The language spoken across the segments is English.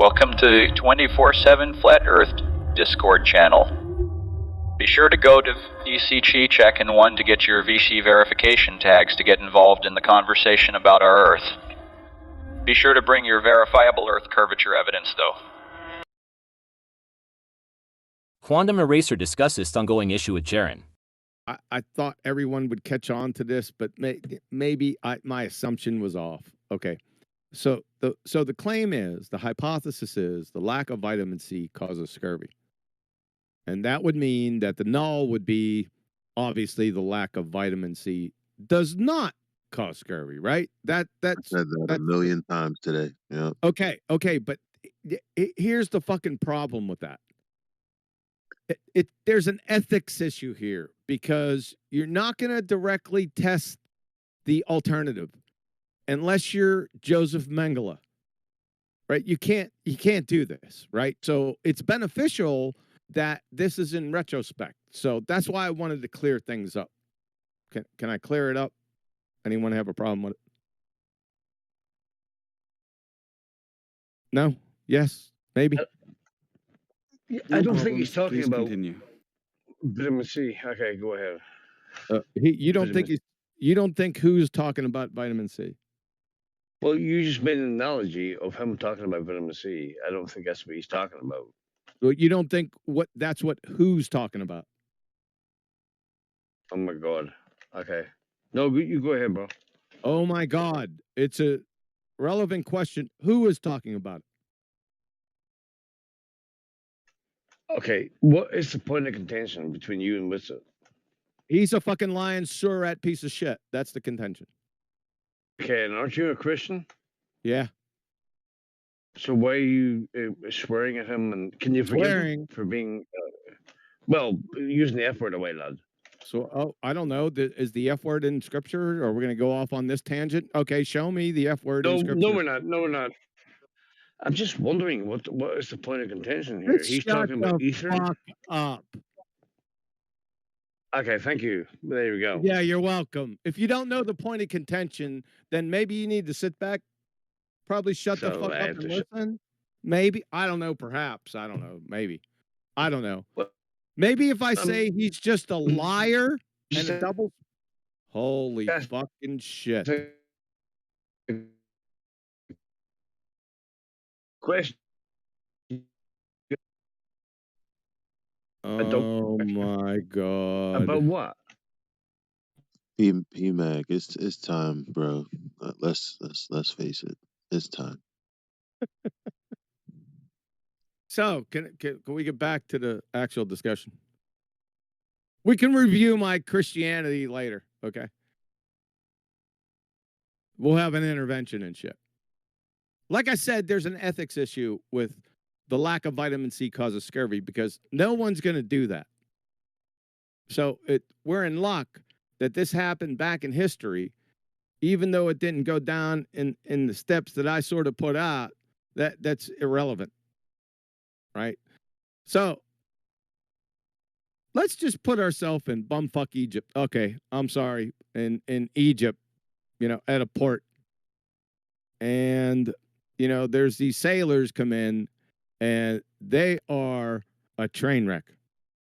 Welcome to 24/7 Flat Earth Discord channel. Be sure to go to VC Check and 1 to get your VC verification tags to get involved in the conversation about our Earth. Be sure to bring your verifiable Earth curvature evidence, though. Quantum Eraser discusses ongoing issue with Jeran. I thought everyone would catch on to this, but maybe my assumption was off. Okay. So the claim is, the hypothesis is, the lack of vitamin C causes scurvy. And that would mean that the null would be, obviously, the lack of vitamin C does not cause scurvy, right? That's I said that a million times today. Yeah. Okay, but here's the fucking problem with that. There's an ethics issue here because you're not going to directly test the alternative unless you're Joseph Mengele, right? You can't do this, right? So it's beneficial that this is in retrospect. So that's why I wanted to clear things up. Can I clear it up? Anyone have a problem with it? No? Yes? Maybe? I don't think he's talking Please about continue. vitamin C. Okay, go ahead. You don't think who's talking about vitamin C? Well, you just made an analogy of him talking about vitamin C. I don't think that's what he's talking about. Well, you don't think that's what who's talking about? Oh my God. Okay. No, you go ahead, bro. Oh my God. It's a relevant question. Who is talking about it? Okay, what is the point of contention between you and Witsit? He's a fucking lying surrat piece of shit. That's the contention. Okay, and aren't you a Christian? Yeah. So why are you swearing at him? And can you forgive him for being, well, using the F word away, lad? So, I don't know. Is the F word in scripture? Or are we going to go off on this tangent? Okay, show me the F word in scripture. No, we're not. No, we're not. I'm just wondering what is the point of contention here? He's talking about ether. Fuck up. Okay, thank you. There we go. Yeah, you're welcome. If you don't know the point of contention, then maybe you need to sit back, probably shut the fuck up and listen. Maybe. I don't know. Perhaps. I don't know. Maybe. I don't know. Maybe if I say he's just a liar and a double. Holy fucking shit. Question. Oh my God. About what? P-Mac, it's time, bro. Let's face it. It's time. So, can we get back to the actual discussion? We can review my Christianity later, okay? We'll have an intervention and shit. Like I said, there's an ethics issue with the lack of vitamin C causes scurvy because no one's going to do that. So we're in luck that this happened back in history, even though it didn't go down in the steps that I sort of put out. That's irrelevant, right? So let's just put ourselves in bumfuck Egypt. Okay, I'm sorry, in Egypt, at a port, and there's these sailors come in, and they are a train wreck,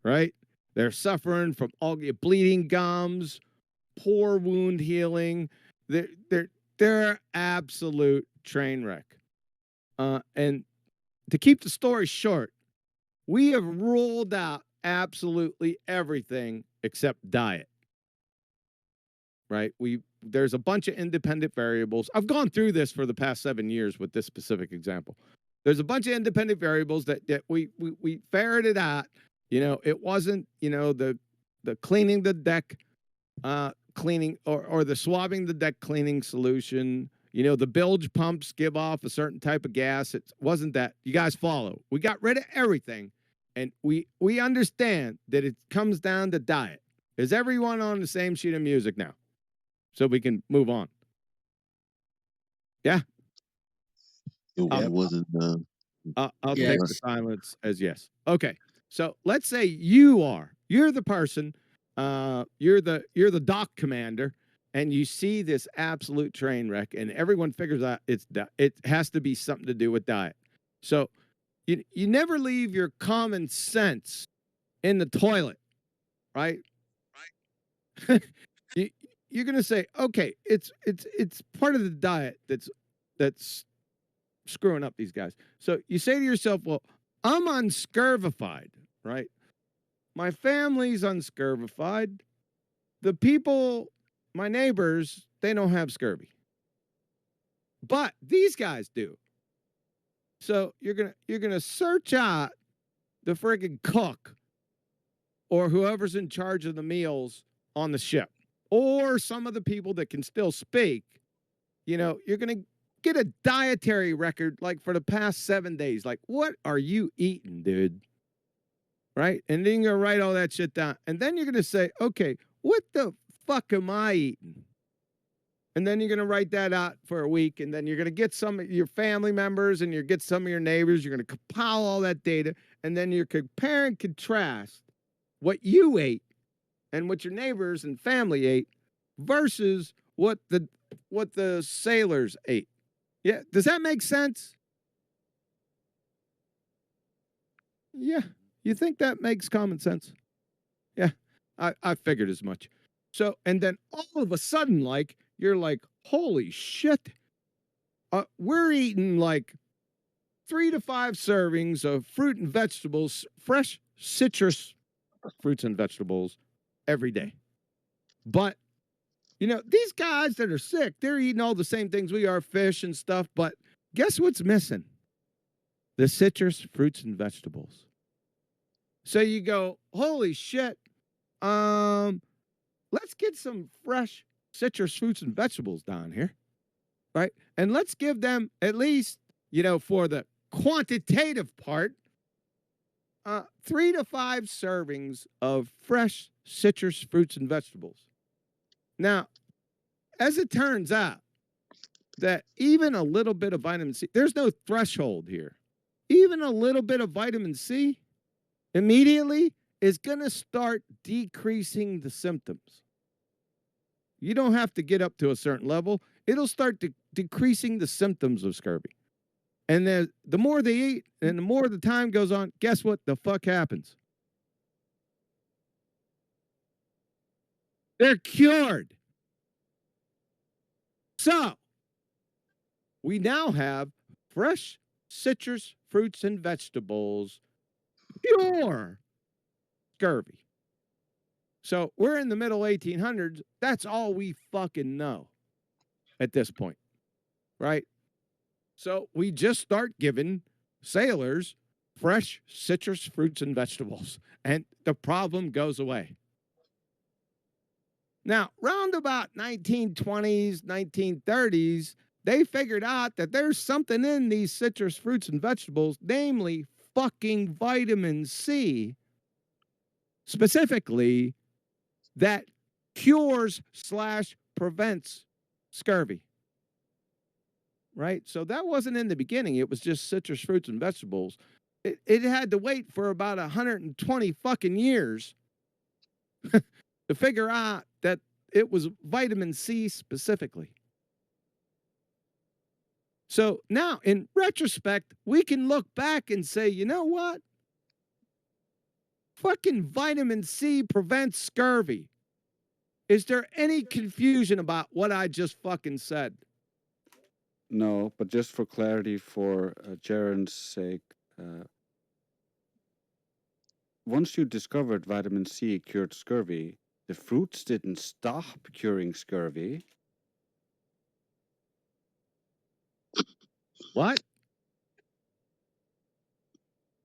right? They're suffering from all bleeding gums, poor wound healing. They're absolute train wreck. And to keep the story short, we have ruled out absolutely everything except diet. Right? There's a bunch of independent variables. I've gone through this for the past 7 years with this specific example. There's a bunch of independent variables that we ferreted out. It wasn't, the cleaning the deck cleaning or the swabbing the deck cleaning solution. The bilge pumps give off a certain type of gas. It wasn't that. You guys follow. We got rid of everything. And we understand that it comes down to diet. Is everyone on the same sheet of music now? So we can move on. Yeah. It wasn't. I'll take the silence as yes. Okay. So let's say you're the person, you're the dock commander, and you see this absolute train wreck, and everyone figures out it has to be something to do with diet. So you never leave your common sense in the toilet, right? You're gonna say, okay, it's part of the diet that's screwing up these guys. So you say to yourself, well, I'm unscurvified, right? My family's unscurvified. The people, my neighbors, they don't have scurvy. But these guys do. So you're gonna search out the friggin' cook or whoever's in charge of the meals on the ship, or some of the people that can still speak. You know, you're gonna get a dietary record like for the past 7 days. Like, what are you eating, dude? Right? And then you're gonna write all that shit down. And then you're gonna say, okay, what the fuck am I eating? And then you're going to write that out for a week. And then you're going to get some of your family members and you get some of your neighbors. You're going to compile all that data. And then you compare and contrast what you ate and what your neighbors and family ate versus what the sailors ate. Yeah. Does that make sense? Yeah. You think that makes common sense? Yeah. I figured as much. So, and then all of a sudden, like, you're like, holy shit. We're eating like 3 to 5 servings of fruit and vegetables, fresh citrus fruits and vegetables every day. But, you know, these guys that are sick, they're eating all the same things we are, fish and stuff. But guess what's missing? The citrus fruits and vegetables. So you go, holy shit. Let's get some fresh citrus fruits and vegetables down here. Right? And let's give them at least, you know, for the quantitative part, 3 to 5 servings of fresh citrus fruits and vegetables. Now, as it turns out, that even a little bit of vitamin C, there's no threshold here. Even a little bit of vitamin C immediately is going to start decreasing the symptoms. You don't have to get up to a certain level. It'll start decreasing the symptoms of scurvy. And then the more they eat and the more the time goes on, guess what the fuck happens? They're cured. So we now have fresh citrus fruits and vegetables, pure scurvy. So we're in the middle 1800s. That's all we fucking know at this point, right? So we just start giving sailors fresh citrus fruits and vegetables, and the problem goes away. Now, round about 1920s, 1930s, they figured out that there's something in these citrus fruits and vegetables, namely fucking vitamin C, specifically, that cures/prevents scurvy. Right? So that wasn't in the beginning. It was just citrus fruits and vegetables. It had to wait for about 120 fucking years to figure out that it was vitamin C specifically. So now, in retrospect, we can look back and say, you know what? Fucking vitamin C prevents scurvy. Is there any confusion about what I just fucking said? No, but just for clarity, for Jeran's sake, once you discovered vitamin C cured scurvy, the fruits didn't stop curing scurvy. What?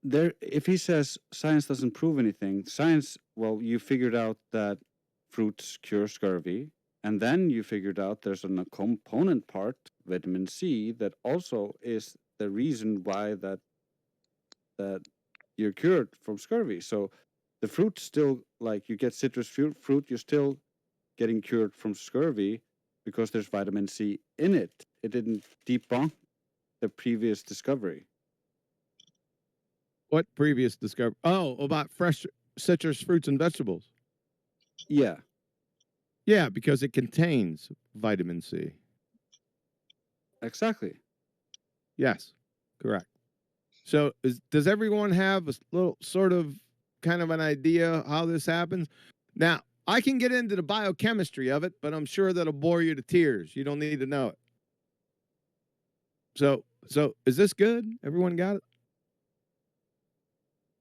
There, if he says science doesn't prove anything, science, well, you figured out that fruits cure scurvy, and then you figured out there's a component part, vitamin C, that also is the reason why that you're cured from scurvy. So the fruit still, like you get citrus fruit, you're still getting cured from scurvy because there's vitamin C in it. It didn't debunk the previous discovery. What previous discovery? Oh, about fresh citrus fruits and vegetables. Yeah. Yeah, because it contains vitamin C. Exactly. Yes, correct. So does everyone have a little sort of kind of an idea how this happens? Now, I can get into the biochemistry of it, but I'm sure that'll bore you to tears. You don't need to know it. So is this good? Everyone got it?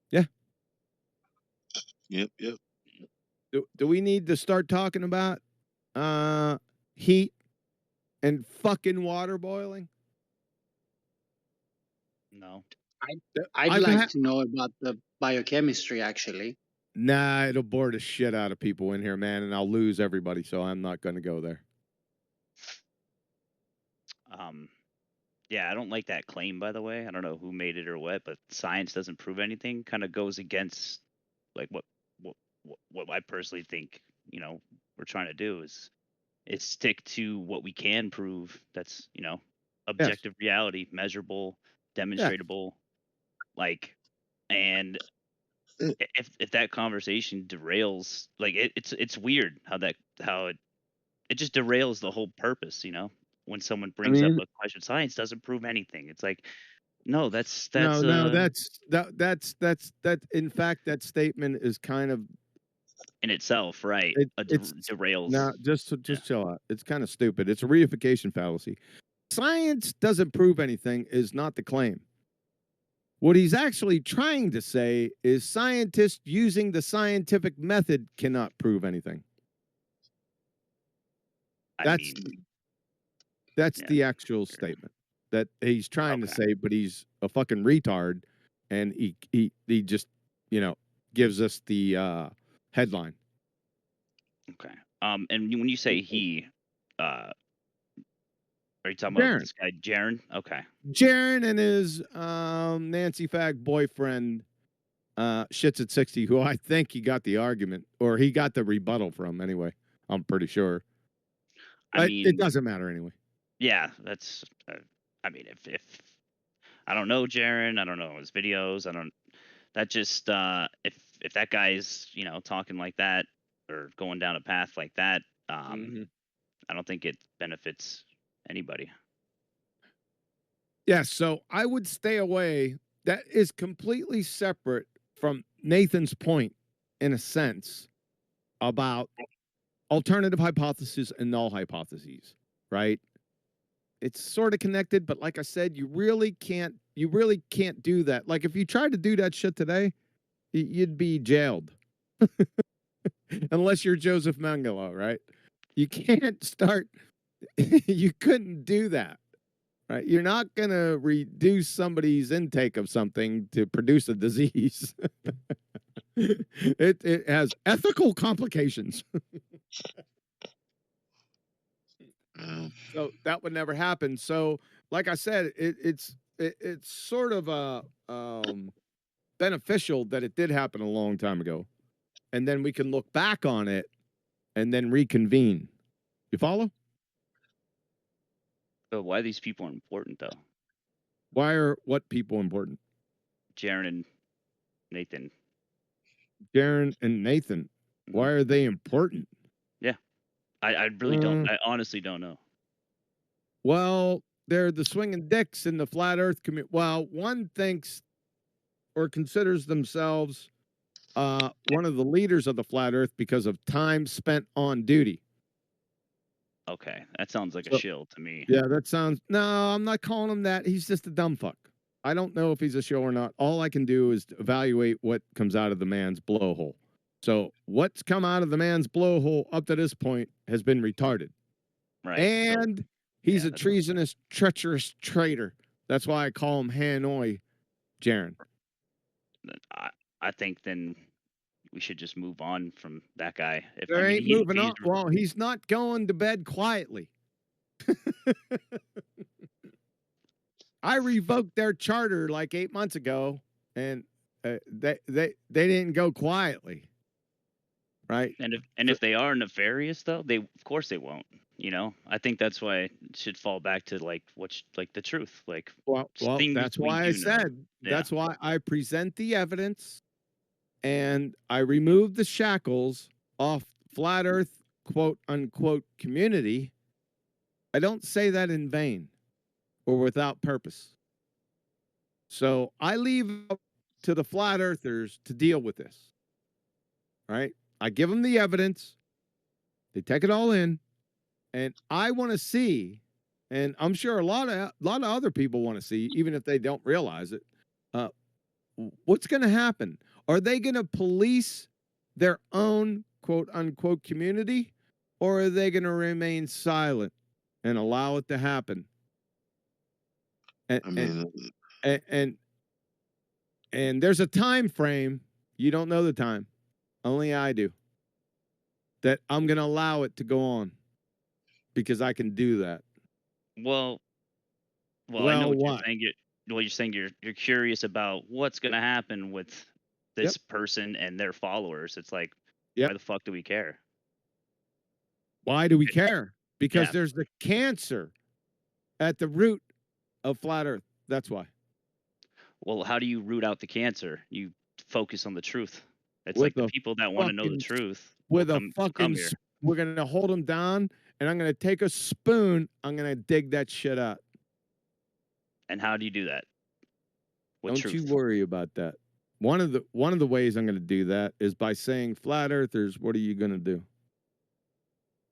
Yeah. Yep. Do we need to start talking about heat and fucking water boiling? No. I'd like to know about the biochemistry, actually. Nah, it'll bore the shit out of people in here, man, and I'll lose everybody, so I'm not going to go there. Yeah, I don't like that claim, by the way. I don't know who made it or what, but science doesn't prove anything. Kind of goes against like what I personally think, we're trying to do is stick to what we can prove. That's, objective reality, measurable, demonstratable, like, and if that conversation derails, like it's weird how it just derails the whole purpose, when someone brings up a question. Science doesn't prove anything. It's like, no, that's in fact, that statement is kind of in itself, right? It's derails. No, just chill out. It's kind of stupid. It's a reification fallacy. Science doesn't prove anything is not the claim. What he's actually trying to say is scientists using the scientific method cannot prove anything. That's the actual statement that he's trying to say, but he's a fucking retard, and he just, gives us the headline. Okay. And when you say he, are you talking Jeran. about this guy, Jeran? Okay. Jeran and his Nancy Fag boyfriend, Shits at 60, who I think he got the argument, or he got the rebuttal from anyway. I'm pretty sure. I mean, it doesn't matter anyway. Yeah, that's. I mean, if I don't know Jeran, I don't know his videos. I don't. That just if that guy's talking like that or going down a path like that, I don't think it benefits anybody. Yeah, so I would stay away. That is completely separate from Nathan's point, in a sense, about alternative hypotheses and null hypotheses, right? It's sort of connected, but like I said, you really can't do that. Like if you tried to do that shit today, you'd be jailed. Unless you're Joseph Mengele, right? You can't start you couldn't do that. Right? You're not going to reduce somebody's intake of something to produce a disease. It has ethical complications. So that would never happen. So, like I said, it's sort of beneficial that it did happen a long time ago, and then we can look back on it and then reconvene. You follow? But why are these people important, though? Why are what people important? Jeran and Nathan. Jeran and Nathan. Why are they important? Yeah. I really don't. I honestly don't know. Well, they're the swinging dicks in the flat earth community. Well, one thinks or considers themselves one of the leaders of the flat earth because of time spent on duty. Okay. That sounds like a shill to me. Yeah, that sounds... No, I'm not calling him that. He's just a dumb fuck. I don't know if he's a shill or not. All I can do is evaluate what comes out of the man's blowhole. So what's come out of the man's blowhole up to this point has been retarded. Right. And he's a treasonous, treacherous traitor. That's why I call him Hanoi Jeran. I think then we should just move on from that guy. Moving on. Well, he's not going to bed quietly. I revoked their charter like 8 months ago, and they didn't go quietly, right? And if they are nefarious, though, of course they won't. I think that's why it should fall back to like the truth. Like, well, that's why I said that's why I present the evidence, and I remove the shackles off flat Earth quote unquote community. I don't say that in vain or without purpose. So I leave up to the flat earthers to deal with this. Right? I give them the evidence. They take it all in, and I want to see, and I'm sure a lot of other people want to see, even if they don't realize it. Uh, what's going to happen? Are they going to police their own quote unquote community, or are they going to remain silent and allow it to happen? And I mean, and there's a time frame. You don't know the time. Only I do. That I'm going to allow it to go on because I can do that. Well, I know what you're What? saying. You're saying you're curious about what's going to happen with this person and their followers. It's like, why the fuck do we care? Why do we care? Because Yeah. there's the cancer at the root of flat Earth. That's why. Well, how do you root out the cancer? You focus on the truth. It's With like the a people that want to know the fucking- truth With will a come fucking, here. we're gonna hold them down, and I'm gonna take a spoon. I'm gonna dig that shit out. And how do you do that? With Don't truth. you worry about that. One of the ways I'm gonna do that is by saying, flat earthers, what are you gonna do?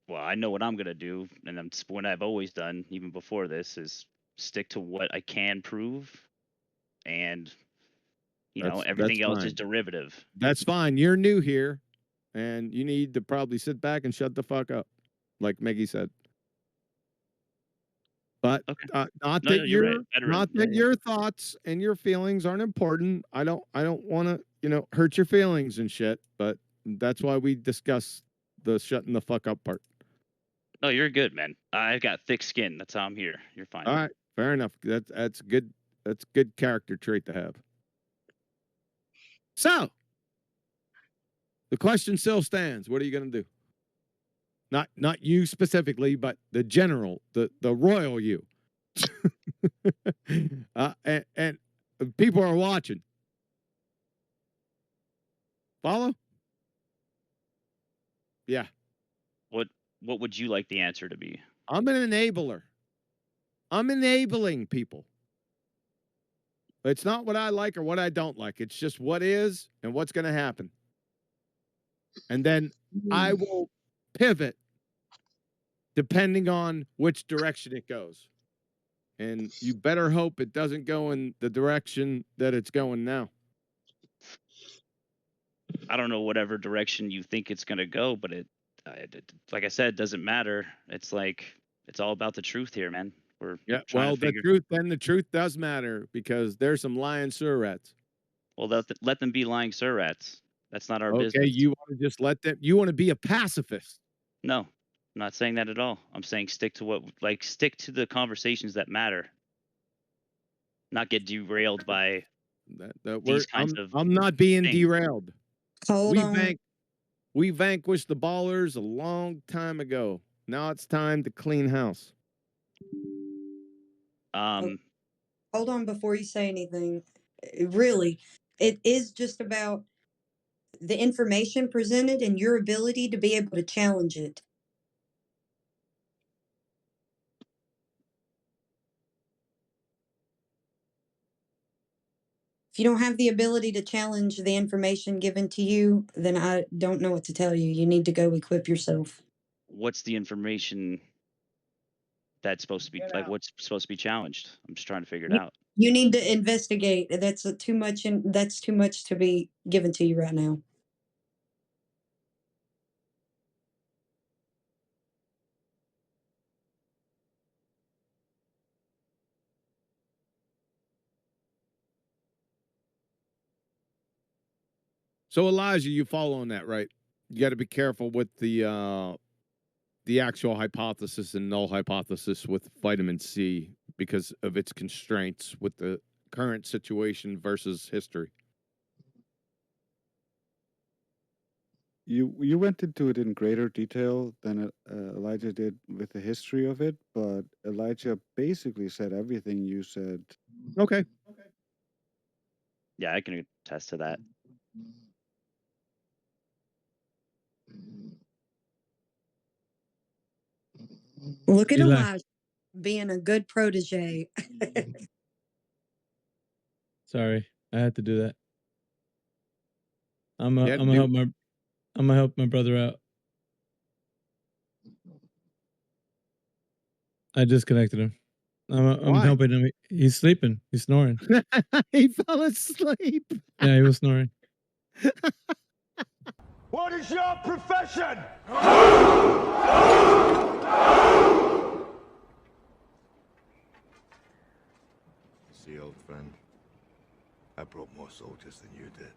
Well, I know what I'm gonna do, and that's what I've always done, even before this, is stick to what I can prove, and everything else is derivative. That's fine. You're new here, and you need to probably sit back and shut the fuck up, like Meggie said. But Okay. not No, that you're right. not that your thoughts and your feelings aren't important. I don't want to hurt your feelings and shit. But that's why we discuss the shutting the fuck up part. No, you're good, man. I've got thick skin. That's how I'm here. You're fine. All right, fair enough. That's good. That's a good character trait to have. So the question still stands. What are you going to do? Not you specifically, but the general, the royal you. And people are watching. Follow? Yeah. What would you like the answer to be? I'm an enabler. I'm enabling people. It's not what I like or what I don't like. It's just what is and what's going to happen. And then I will pivot depending on which direction it goes. And you better hope it doesn't go in the direction that it's going now. I don't know whatever direction you think it's going to go, but like I said, it doesn't matter. It's like, it's all about the truth here, man. We're trying to figure. The truth does matter because there's some lying surrats. Well, let them be lying surrats. That's not our business. Okay, you want to just let them, you want to be a pacifist. No, I'm not saying that at all. I'm saying stick to the conversations that matter. Not get derailed by these kinds of I'm not being things. derailed. Hold on. We vanquished the ballers a long time ago. Now it's time to clean house. Hold on before you say anything. Really, it is just about the information presented and your ability to be able to challenge it. If you don't have the ability to challenge the information given to you, then I don't know what to tell you. You need to go equip yourself. What's the information that's supposed to be what's supposed to be challenged? I'm just trying to figure it out. You need to investigate. That's too much, and that's too much to be given to you right now. So Elijah, you follow on that, right? You got to be careful with the actual hypothesis and null hypothesis with vitamin C because of its constraints with the current situation versus history. You went into it in greater detail than Elijah did with the history of it, but Elijah basically said everything you said. Okay. Yeah, I can attest to that. Look at Elijah being a good protege. Sorry, I had to do that. I'm gonna help my brother out. I disconnected him. I'm helping him. He's sleeping. He's snoring. He fell asleep. Yeah, he was snoring. What is your profession? See, old friend, I brought more soldiers than you did.